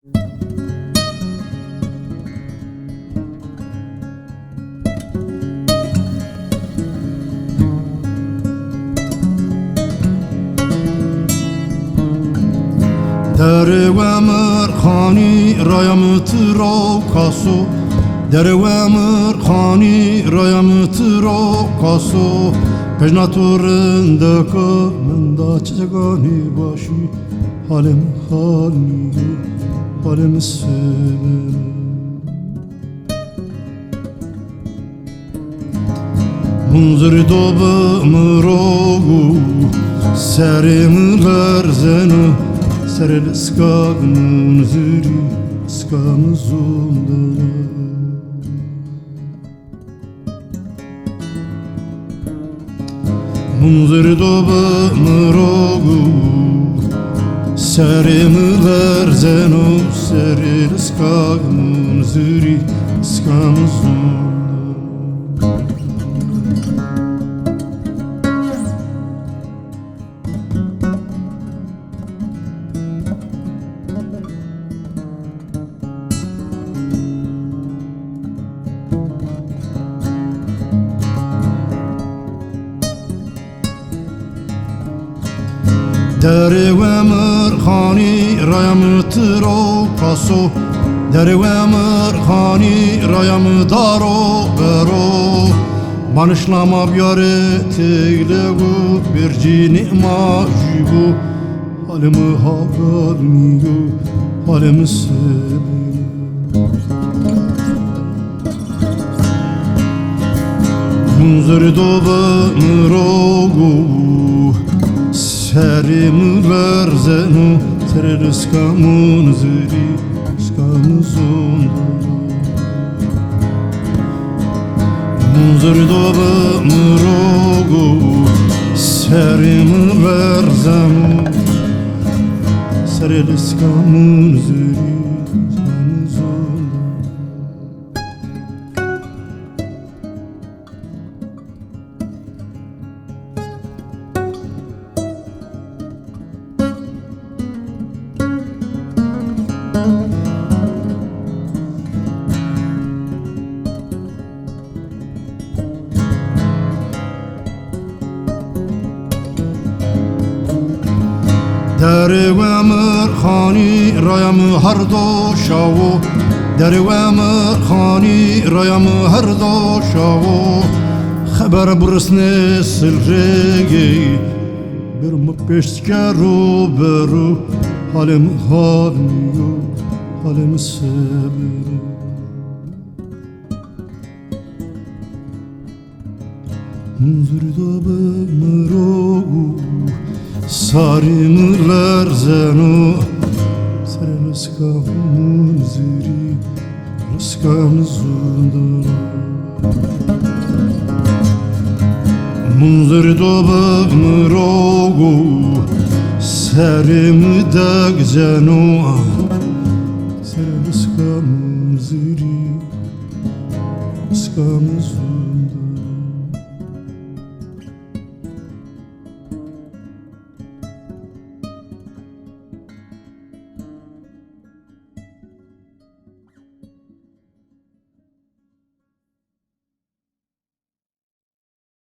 در ومر خانی رایم ترا کاسو در ومر خانی رایم ترا کاسو پجنا تورنده که من دا چگانی باشی حالم حالی حالم سبر منظر دوب مروگو سرم لرزنو سر skagın zuri skamızımda Munzır doba mırogu Serimler zeno Ser skagın zuri skamızımda در ومر خانی رایم ترا کاسو در ومر خانی رایم دارو برو منشلama بیاره تیلگو برجینی ما جیبو حالم حالمیو حالم سبیو منظر دوبه مروگو Serim verzenu Ser skamun zuri skamuzun Munzur doba mrogu Serim verzenu Ser skamun zuri skamuzun در ومر خانی رایم هر دو شاو در ومر خانی رایم هر دو شاو خبر برسنه سلرگی برم پیشتگرو برو حالم حالیو حالم سبر منظر دوبه مروگو Sarim lerzeno Ser skam zuri skam zundar Munzir doba mrogu Serim dagzeno Ser skam zuri skam zundar